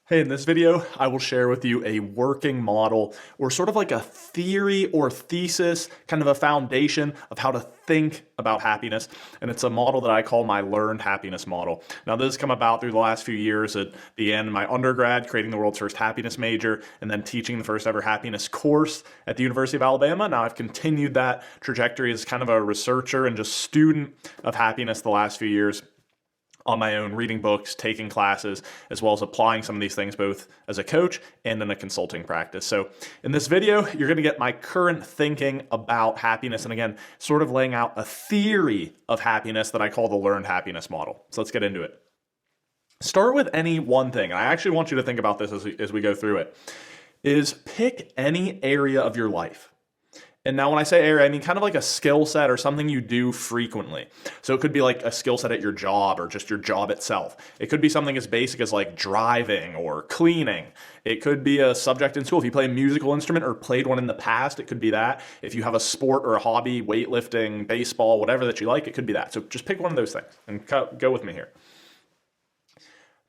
Hey, in this video, I will share with you a working model or sort of like a theory or thesis, kind of a foundation of how to think about happiness. And it's a model that I call my learned happiness model. Now, this has come about through the last few years at the end of my undergrad, creating the world's first happiness major, and then teaching the first ever happiness course at the University of Alabama. Now, I've continued that trajectory as kind of a researcher and just student of happiness the last few years on my own, reading books, taking classes, as well as applying some of these things both as a coach and in a consulting practice. So in this video, you're going to get my current thinking about happiness, and again, sort of laying out a theory of happiness that I call the learned happiness model. So let's get into it. Start with any one thing, and I actually want you to think about this as we go through it, is pick any area of your life. And now when I say area, I mean kind of like a skill set or something you do frequently. So it could be like a skill set at your job or just your job itself. It could be something as basic as like driving or cleaning. It could be a subject in school. If you play a musical instrument or played one in the past, it could be that. If you have a sport or a hobby, weightlifting, baseball, whatever that you like, it could be that. So just pick one of those things and go with me here.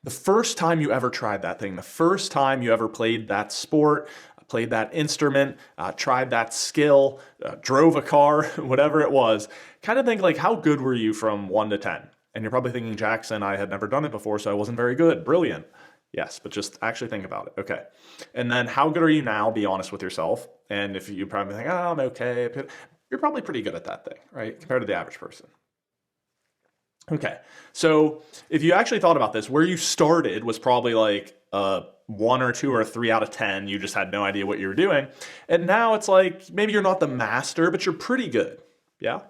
The first time you ever tried that thing, the first time you ever played that sport, played that instrument, tried that skill, drove a car, whatever it was, kind of think like, how good were you from 1 to 10? And you're probably thinking, Jackson, I had never done it before, so I wasn't very good. Brilliant. Yes, but just actually think about it. Okay. And then how good are you now? Be honest with yourself. And if you probably think, oh, I'm okay, you're probably pretty good at that thing, right? Compared to the average person. Okay, so if you actually thought about this, where you started was probably like 1 or 2 or 3 out of 10. You just had no idea what you were doing. And now it's like, maybe you're not the master, but you're pretty good. Yeah?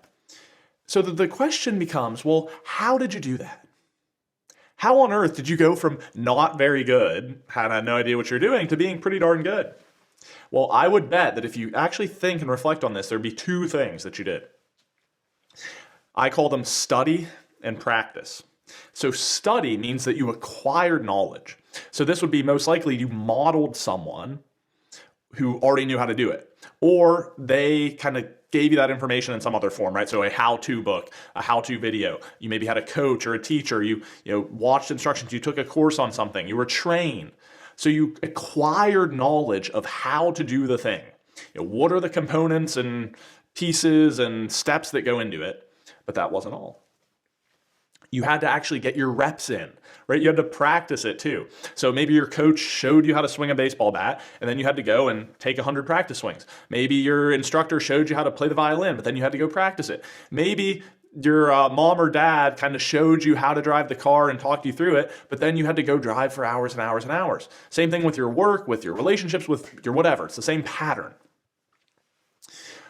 So the question becomes, well, how did you do that? How on earth did you go from not very good, had no idea what you're doing, to being pretty darn good? Well, I would bet that if you actually think and reflect on this, there'd be 2 things that you did. I call them study and practice. So study means that you acquired knowledge. So this would be most likely you modeled someone who already knew how to do it, or they kind of gave you that information in some other form, right? So a how-to book, a how-to video. You maybe had a coach or a teacher. You watched instructions. You took a course on something. You were trained. So you acquired knowledge of how to do the thing. What are the components and pieces and steps that go into it? But that wasn't all. You had to actually get your reps in, right? You had to practice it too. So maybe your coach showed you how to swing a baseball bat, and then you had to go and take 100 practice swings. Maybe your instructor showed you how to play the violin, but then you had to go practice it. Maybe your mom or dad kind of showed you how to drive the car and talked you through it, but then you had to go drive for hours and hours and hours. Same thing with your work, with your relationships, with your whatever. It's the same pattern.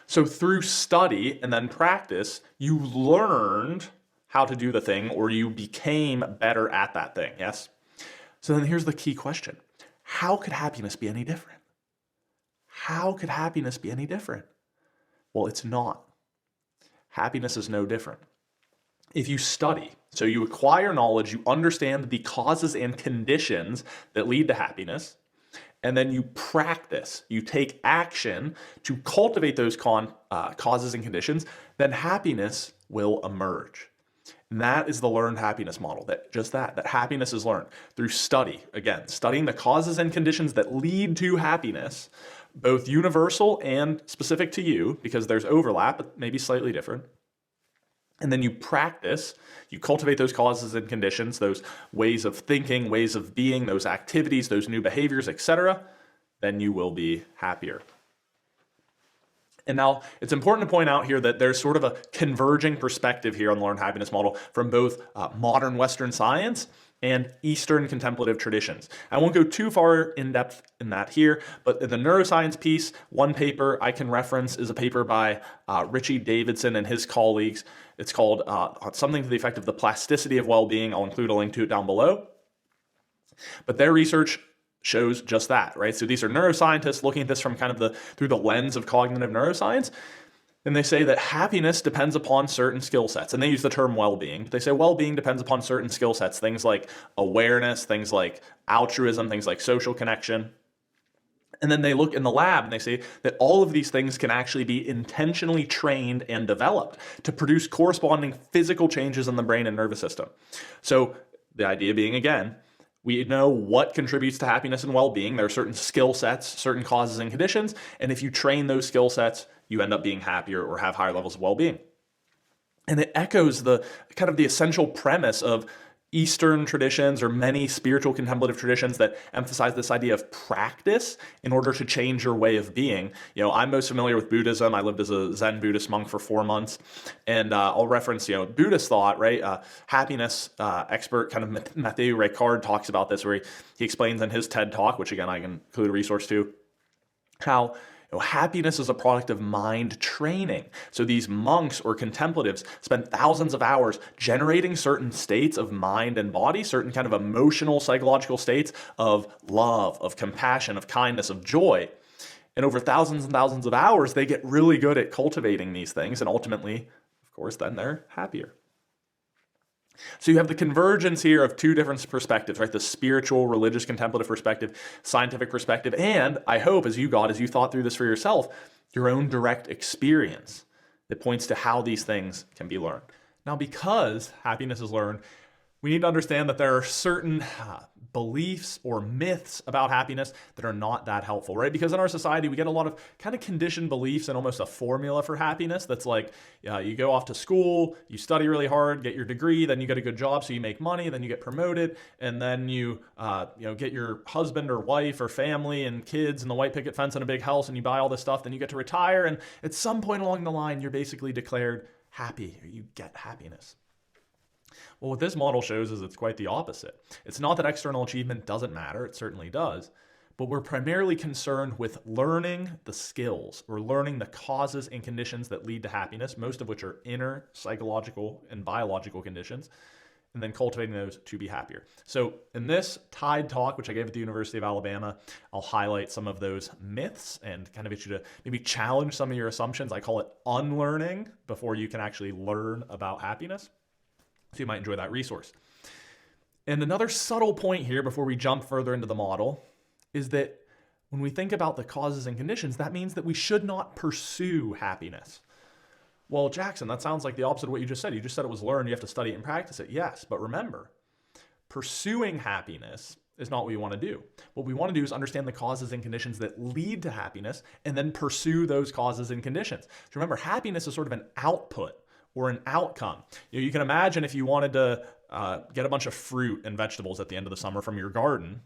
So through study and then practice, you learned how to do the thing, or you became better at that thing, yes? So then here's the key question. How could happiness be any different? How could happiness be any different? Well, it's not. Happiness is no different. If you study, so you acquire knowledge, you understand the causes and conditions that lead to happiness, and then you practice, you take action to cultivate those causes and conditions, then happiness will emerge. And that is the learned happiness model, that happiness is learned through study. Again, studying the causes and conditions that lead to happiness, both universal and specific to you, because there's overlap, but maybe slightly different. And then you practice, you cultivate those causes and conditions, those ways of thinking, ways of being, those activities, those new behaviors, etc. Then you will be happier. And now it's important to point out here that there's sort of a converging perspective here on the learned happiness model from both modern Western science and Eastern contemplative traditions. I won't go too far in depth in that here, but in the neuroscience piece, one paper I can reference is a paper by Richie Davidson and his colleagues. It's called something to the effect of the plasticity of well-being. I'll include a link to it down below. But their research shows just that, right? So these are neuroscientists looking at this from kind of through the lens of cognitive neuroscience. And they say that happiness depends upon certain skill sets. And they use the term well-being. They say well-being depends upon certain skill sets, things like awareness, things like altruism, things like social connection. And then they look in the lab and they say that all of these things can actually be intentionally trained and developed to produce corresponding physical changes in the brain and nervous system. So the idea being, again, We know what contributes to happiness and well-being. There are certain skill sets, certain causes and conditions, and if you train those skill sets, you end up being happier or have higher levels of well-being. And it echoes the kind of the essential premise of Eastern traditions or many spiritual contemplative traditions that emphasize this idea of practice in order to change your way of being. I'm most familiar with Buddhism. I lived as a Zen Buddhist monk for 4 months, and I'll reference, Buddhist thought, right? Happiness expert kind of Mathieu Ricard talks about this, where he explains in his TED Talk, which again I can include a resource to, how happiness is a product of mind training. So these monks or contemplatives spend thousands of hours generating certain states of mind and body, certain kind of emotional, psychological states of love, of compassion, of kindness, of joy. And over thousands and thousands of hours, they get really good at cultivating these things. And ultimately, of course, then they're happier. So you have the convergence here of two different perspectives, right? The spiritual, religious, contemplative perspective, scientific perspective, and I hope as you thought through this for yourself, your own direct experience that points to how these things can be learned. Now, because happiness is learned, we need to understand that there are certain beliefs or myths about happiness that are not that helpful, right? Because in our society, we get a lot of kind of conditioned beliefs and almost a formula for happiness that's like, you go off to school, you study really hard, get your degree, then you get a good job, so you make money, then you get promoted, and then you get your husband or wife or family and kids and the white picket fence and a big house, and you buy all this stuff, then you get to retire, and at some point along the line, you're basically declared happy, or you get happiness. Well, what this model shows is it's quite the opposite. It's not that external achievement doesn't matter, it certainly does, but we're primarily concerned with learning the skills or learning the causes and conditions that lead to happiness, most of which are inner psychological and biological conditions, and then cultivating those to be happier. So in this TIDE talk, which I gave at the University of Alabama, I'll highlight some of those myths and kind of get you to maybe challenge some of your assumptions. I call it unlearning before you can actually learn about happiness. So you might enjoy that resource. And another subtle point here before we jump further into the model is that when we think about the causes and conditions, that means that we should not pursue happiness. Well, Jackson, that sounds like the opposite of what you just said. You just said it was learned, you have to study it and practice it. Yes, but remember, pursuing happiness is not what we want to do. What we want to do is understand the causes and conditions that lead to happiness and then pursue those causes and conditions. So remember, happiness is sort of an output or an outcome. You can imagine if you wanted to get a bunch of fruit and vegetables at the end of the summer from your garden,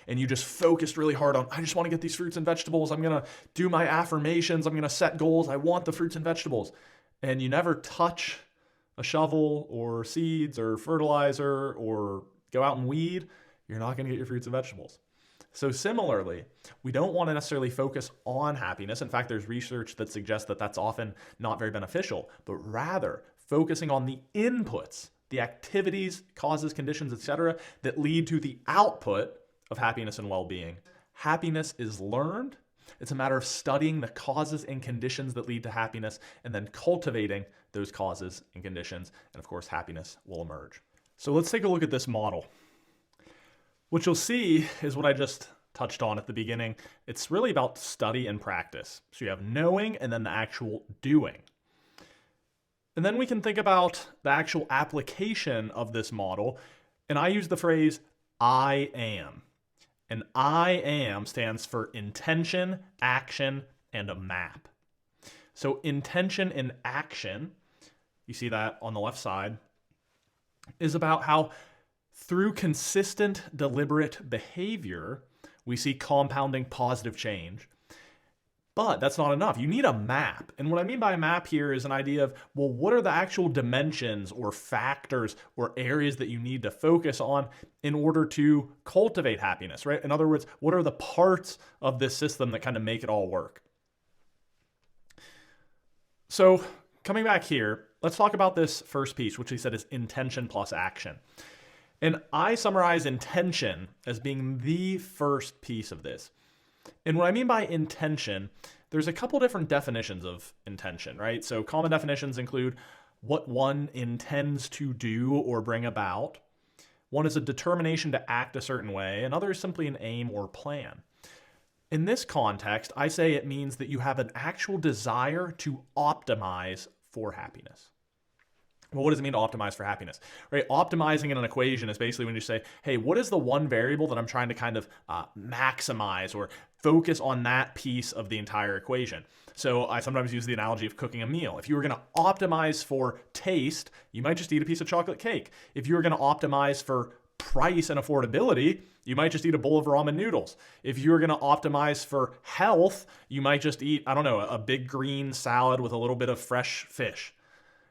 and you just focused really hard on, I just want to get these fruits and vegetables. I'm going to do my affirmations. I'm going to set goals. I want the fruits and vegetables. And you never touch a shovel or seeds or fertilizer or go out and weed, you're not going to get your fruits and vegetables. So similarly, we don't want to necessarily focus on happiness. In fact, there's research that suggests that that's often not very beneficial, but rather focusing on the inputs, the activities, causes, conditions, etc., that lead to the output of happiness and well-being. Happiness is learned. It's a matter of studying the causes and conditions that lead to happiness and then cultivating those causes and conditions. And of course, happiness will emerge. So let's take a look at this model. What you'll see is what I just touched on at the beginning. It's really about study and practice. So you have knowing and then the actual doing. And then we can think about the actual application of this model. And I use the phrase, I am. And I am stands for intention, action, and a map. So intention and action, you see that on the left side, is about how through consistent, deliberate behavior, we see compounding positive change. But that's not enough. You need a map. And what I mean by a map here is an idea of, well, what are the actual dimensions or factors or areas that you need to focus on in order to cultivate happiness, right? In other words, what are the parts of this system that kind of make it all work? So coming back here, let's talk about this first piece, which he said is intention plus action. And I summarize intention as being the first piece of this. And what I mean by intention, there's a couple different definitions of intention, right? So common definitions include what one intends to do or bring about. One is a determination to act a certain way. Another is simply an aim or plan. In this context, I say it means that you have an actual desire to optimize for happiness. Well, what does it mean to optimize for happiness? Right? Optimizing in an equation is basically when you say, hey, what is the one variable that I'm trying to kind of maximize or focus on that piece of the entire equation? So I sometimes use the analogy of cooking a meal. If you were going to optimize for taste, you might just eat a piece of chocolate cake. If you were going to optimize for price and affordability, you might just eat a bowl of ramen noodles. If you're going to optimize for health, you might just eat, I don't know, a big green salad with a little bit of fresh fish.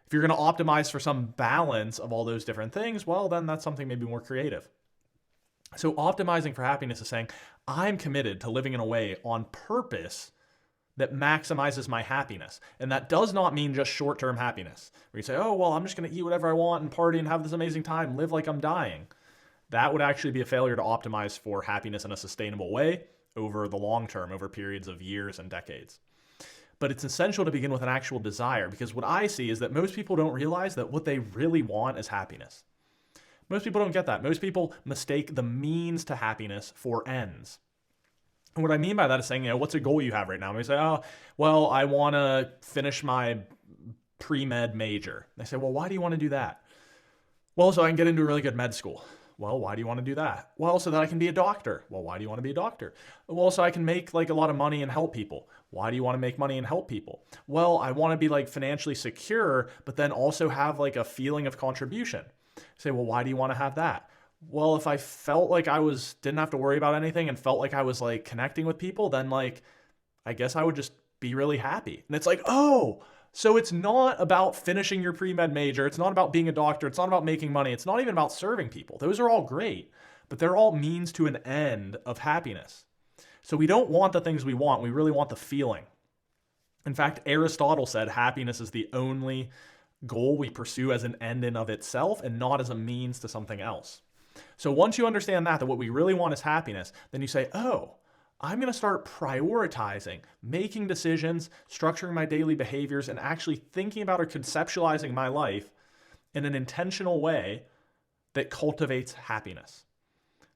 If you're going to optimize for some balance of all those different things, well, then that's something maybe more creative. So optimizing for happiness is saying, I'm committed to living in a way on purpose that maximizes my happiness. And that does not mean just short-term happiness, where you say, oh, well, I'm just going to eat whatever I want and party and have this amazing time, live like I'm dying. That would actually be a failure to optimize for happiness in a sustainable way over the long term, over periods of years and decades. But it's essential to begin with an actual desire, because what I see is that most people don't realize that what they really want is happiness. Most people don't get that. Most people mistake the means to happiness for ends. And what I mean by that is saying, what's a goal you have right now? And we say, oh, well, I want to finish my pre-med major. They say, well, why do you want to do that? Well, so I can get into a really good med school. Well, why do you want to do that? Well, so that I can be a doctor. Well, why do you want to be a doctor? Well, so I can make like a lot of money and help people. Why do you want to make money and help people? Well, I want to be like financially secure, but then also have like a feeling of contribution. Say, well, why do you want to have that? Well, if I felt like didn't have to worry about anything and felt like I was like connecting with people, then like, I guess I would just be really happy. And it's like, oh, so it's not about finishing your pre-med major. It's not about being a doctor. It's not about making money. It's not even about serving people. Those are all great, but they're all means to an end of happiness. So we don't want the things we want. We really want the feeling. In fact, Aristotle said happiness is the only goal we pursue as an end in of itself and not as a means to something else. So once you understand that what we really want is happiness, then you say, oh, I'm going to start prioritizing, making decisions, structuring my daily behaviors, and actually thinking about or conceptualizing my life in an intentional way that cultivates happiness.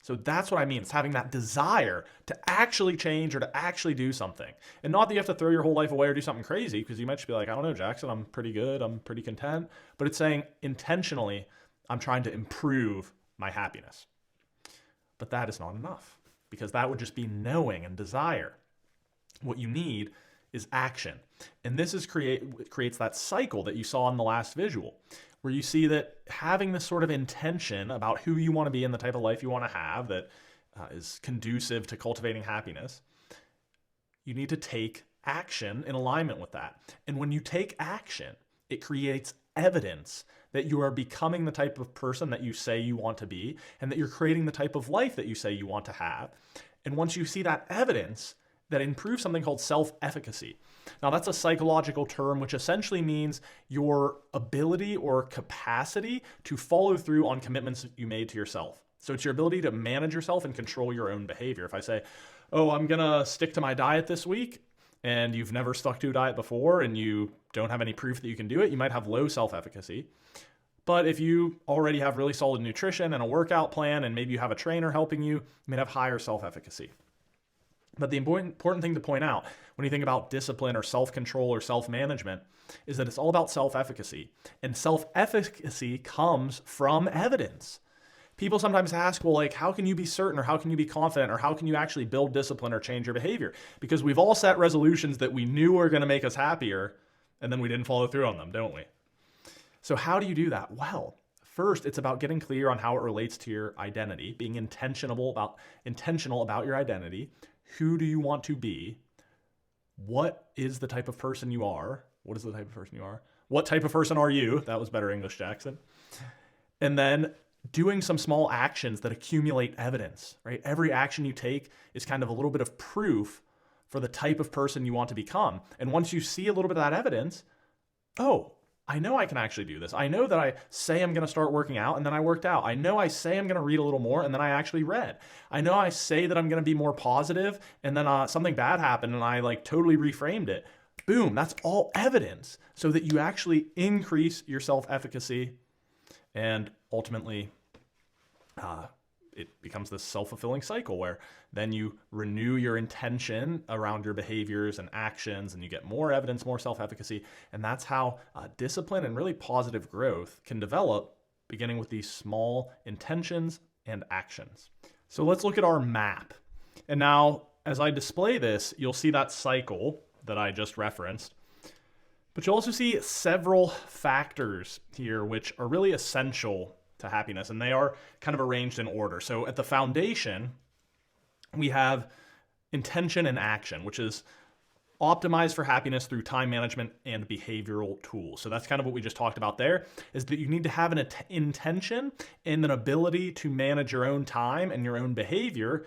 So that's what I mean. It's having that desire to actually change or to actually do something. And not that you have to throw your whole life away or do something crazy, because you might just be like, I don't know, Jackson, I'm pretty good, I'm pretty content. But it's saying intentionally, I'm trying to improve my happiness. But that is not enough, because that would just be knowing and desire. What you need is action. And this creates that cycle that you saw in the last visual, where you see that having this sort of intention about who you want to be and the type of life you want to have that is conducive to cultivating happiness, you need to take action in alignment with that. And when you take action, it creates evidence that you are becoming the type of person that you say you want to be, and that you're creating the type of life that you say you want to have. And once you see that evidence, that improves something called self-efficacy. Now, that's a psychological term which essentially means your ability or capacity to follow through on commitments you made to yourself. So it's your ability to manage yourself and control your own behavior. If I say, oh, I'm going to stick to my diet this week, and you've never stuck to a diet before and you don't have any proof that you can do it, you might have low self-efficacy. But if you already have really solid nutrition and a workout plan, and maybe you have a trainer helping you, you may have higher self-efficacy. But the important thing to point out when you think about discipline or self-control or self-management is that it's all about self-efficacy. And self-efficacy comes from evidence. People sometimes ask, well, like, how can you be certain, or how can you be confident, or how can you actually build discipline or change your behavior? Because we've all set resolutions that we knew were going to make us happier, and then we didn't follow through on them, don't we? So how do you do that? Well, first, it's about getting clear on how it relates to your identity, being intentional about your identity. Who do you want to be? What is the type of person you are? What is the type of person you are? What type of person are you? That was better English, Jackson. And then doing some small actions that accumulate evidence, right? Every action you take is kind of a little bit of proof for the type of person you want to become. And once you see a little bit of that evidence, oh, I know I can actually do this. I know that I say I'm going to start working out and then I worked out. I know I say I'm going to read a little more and then I actually read. I know I say that I'm going to be more positive and then something bad happened and I like totally reframed it. Boom, that's all evidence so that you actually increase your self-efficacy and ultimately it becomes this self-fulfilling cycle where then you renew your intention around your behaviors and actions, and you get more evidence, more self-efficacy. And that's how discipline and really positive growth can develop, beginning with these small intentions and actions. So let's look at our map. And now, as I display this, you'll see that cycle that I just referenced. But you'll also see several factors here which are really essential to happiness, and they are kind of arranged in order. So at the foundation, we have intention and action, which is optimized for happiness through time management and behavioral tools. So that's kind of what we just talked about there, is that you need to have an intention and an ability to manage your own time and your own behavior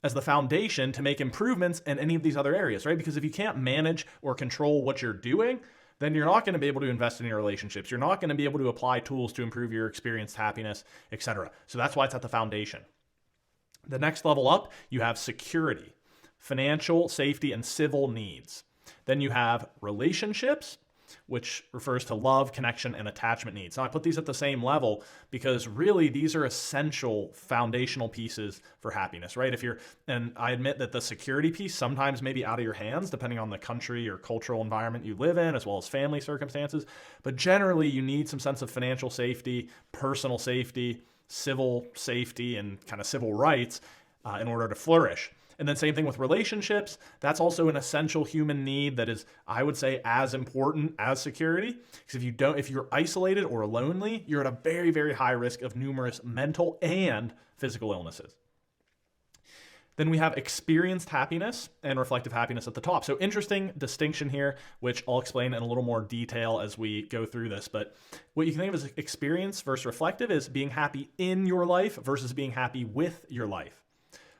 as the foundation to make improvements in any of these other areas, right? Because if you can't manage or control what you're doing, then you're not going to be able to invest in your relationships. You're not going to be able to apply tools to improve your experienced happiness, etc. So that's why it's at the foundation. The next level up, you have security, financial, safety, and civil needs. Then you have relationships, which refers to love, connection, and attachment needs. Now, I put these at the same level because really these are essential foundational pieces for happiness, right? And I admit that the security piece sometimes may be out of your hands depending on the country or cultural environment you live in, as well as family circumstances. But generally, you need some sense of financial safety, personal safety, civil safety, and kind of civil rights in order to flourish. And then same thing with relationships. That's also an essential human need that is, I would say, as important as security. Because if you're isolated or lonely, you're at a very, very high risk of numerous mental and physical illnesses. Then we have experienced happiness and reflective happiness at the top. So interesting distinction here, which I'll explain in a little more detail as we go through this. But what you can think of as experience versus reflective is being happy in your life versus being happy with your life.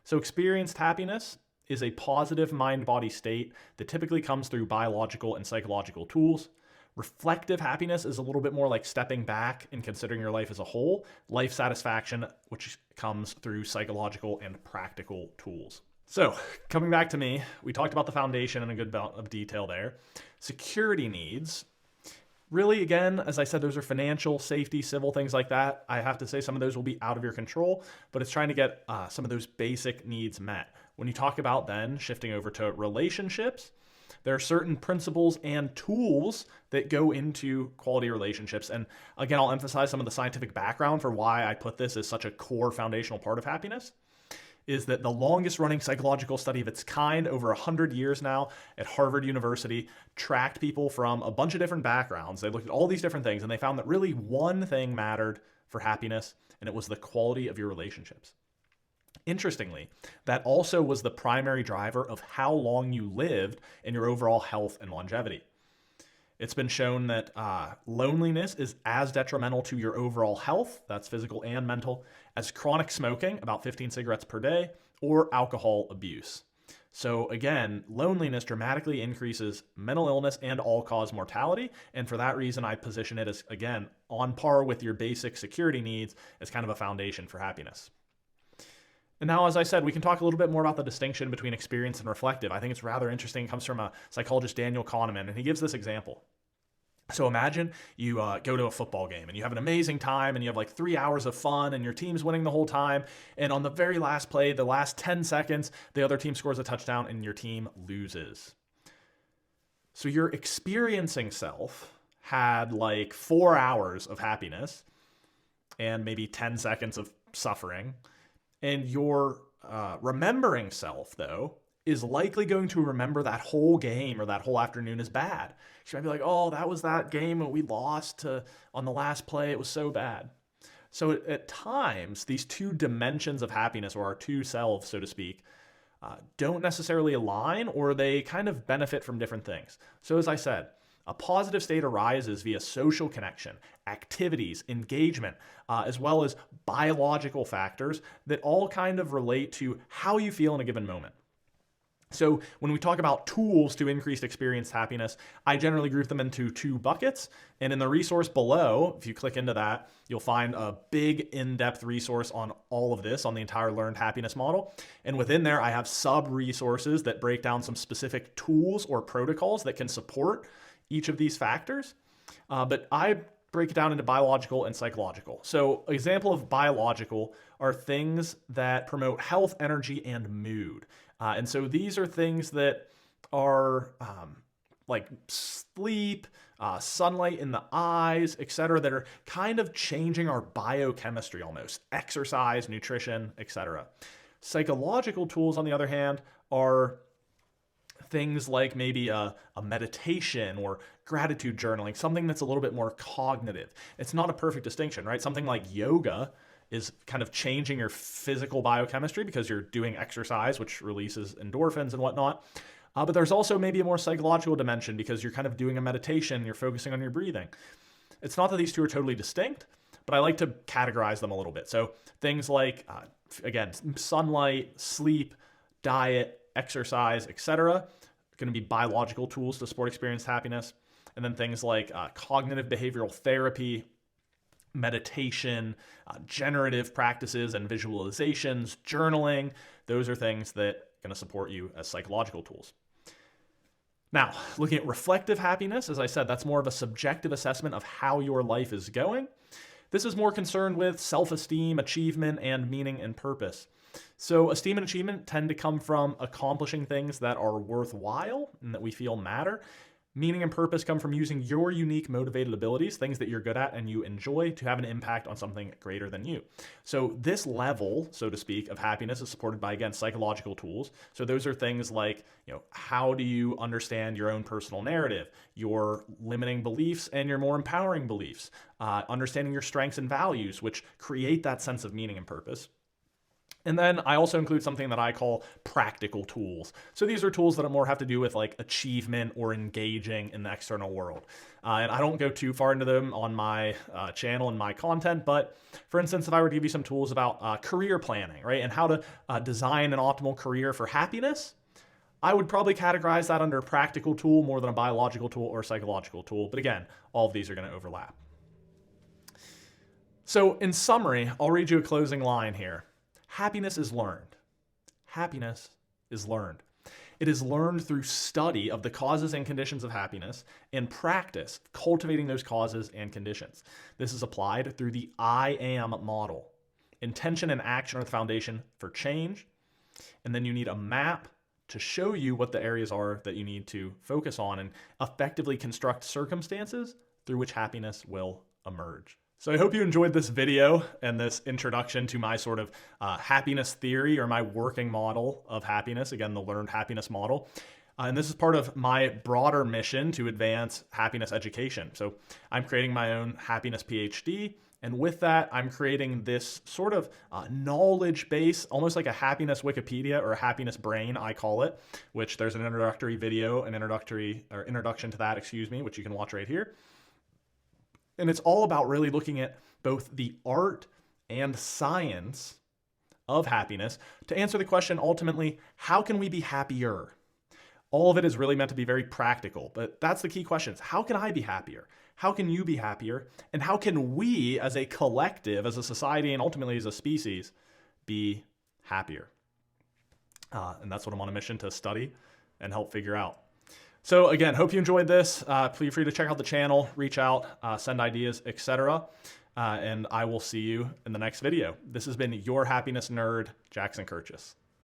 So experienced happiness is a positive mind-body state that typically comes through biological and psychological tools. Reflective happiness is a little bit more like stepping back and considering your life as a whole. Life satisfaction, which comes through psychological and practical tools. So coming back to me, we talked about the foundation in a good amount of detail there. Security needs. Really, again, as I said, those are financial, safety, civil, things like that. I have to say some of those will be out of your control, but it's trying to get some of those basic needs met. When you talk about then shifting over to relationships, there are certain principles and tools that go into quality relationships. And again, I'll emphasize some of the scientific background for why I put this as such a core foundational part of happiness. Is that the longest running psychological study of its kind, over 100 years now, at Harvard University, tracked people from a bunch of different backgrounds. They looked at all these different things, and they found that really one thing mattered for happiness, and it was the quality of your relationships. Interestingly, that also was the primary driver of how long you lived and your overall health and longevity. It's been shown that loneliness is as detrimental to your overall health, that's physical and mental, as chronic smoking, about 15 cigarettes per day, or alcohol abuse. So again, loneliness dramatically increases mental illness and all-cause mortality, and for that reason, I position it as, again, on par with your basic security needs as kind of a foundation for happiness. And now, as I said, we can talk a little bit more about the distinction between experience and reflective. I think it's rather interesting. It comes from a psychologist, Daniel Kahneman, and he gives this example. So imagine you go to a football game and you have an amazing time and you have like 3 hours of fun and your team's winning the whole time. And on the very last play, the last 10 seconds, the other team scores a touchdown and your team loses. So your experiencing self had like 4 hours of happiness and maybe 10 seconds of suffering. And your remembering self, though, is likely going to remember that whole game or that whole afternoon as bad. She might be like, oh, that was that game when we lost on the last play. It was so bad. So at times, these two dimensions of happiness, or our two selves, so to speak, don't necessarily align, or they kind of benefit from different things. So as I said, a positive state arises via social connection, activities, engagement, as well as biological factors that all kind of relate to how you feel in a given moment. So when we talk about tools to increase experienced happiness, I generally group them into two buckets. And in the resource below, if you click into that, you'll find a big in-depth resource on all of this, on the entire learned happiness model. And within there, I have sub-resources that break down some specific tools or protocols that can support each of these factors. But I break it down into biological and psychological. So, an example of biological are things that promote health, energy, and mood. And so these are things that are like sleep, sunlight in the eyes, etc., that are kind of changing our biochemistry almost. Exercise, nutrition, etc. Psychological tools, on the other hand, are things like maybe a meditation or gratitude journaling, something that's a little bit more cognitive. It's not a perfect distinction, right? Something like yoga is kind of changing your physical biochemistry because you're doing exercise, which releases endorphins and whatnot. But there's also maybe a more psychological dimension because you're kind of doing a meditation, you're focusing on your breathing. It's not that these two are totally distinct, but I like to categorize them a little bit. So things like, again, sunlight, sleep, diet, exercise, etc., going to be biological tools to support experienced happiness. And then things like cognitive behavioral therapy, meditation, generative practices and visualizations, journaling. Those are things that are going to support you as psychological tools. Now, looking at reflective happiness, as I said, that's more of a subjective assessment of how your life is going. This is more concerned with self-esteem, achievement, and meaning and purpose. So esteem and achievement tend to come from accomplishing things that are worthwhile and that we feel matter. Meaning and purpose come from using your unique motivated abilities, things that you're good at and you enjoy, to have an impact on something greater than you. So this level, so to speak, of happiness is supported by, again, psychological tools. So those are things like, how do you understand your own personal narrative, your limiting beliefs and your more empowering beliefs, understanding your strengths and values, which create that sense of meaning and purpose. And then I also include something that I call practical tools. So these are tools that more have to do with like achievement or engaging in the external world. And I don't go too far into them on my channel and my content, but for instance, if I were to give you some tools about career planning, right, and how to design an optimal career for happiness, I would probably categorize that under a practical tool more than a biological tool or psychological tool. But again, all of these are going to overlap. So in summary, I'll read you a closing line here. Happiness is learned. Happiness is learned. It is learned through study of the causes and conditions of happiness and practice cultivating those causes and conditions. This is applied through the I am model. Intention and action are the foundation for change. And then you need a map to show you what the areas are that you need to focus on and effectively construct circumstances through which happiness will emerge. So I hope you enjoyed this video and this introduction to my sort of happiness theory, or my working model of happiness, again, the learned happiness model. And this is part of my broader mission to advance happiness education. So I'm creating my own happiness PhD. And with that, I'm creating this sort of knowledge base, almost like a happiness Wikipedia or a happiness brain, I call it, which there's an introductory video, introduction to that, which you can watch right here. And it's all about really looking at both the art and science of happiness to answer the question, ultimately, how can we be happier? All of it is really meant to be very practical, but that's the key questions. How can I be happier? How can you be happier? And how can we as a collective, as a society, and ultimately as a species, be happier? And that's what I'm on a mission to study and help figure out. So again, hope you enjoyed this. Feel free to check out the channel, reach out, send ideas, etc. And I will see you in the next video. This has been your happiness nerd, Jackson Kirchis.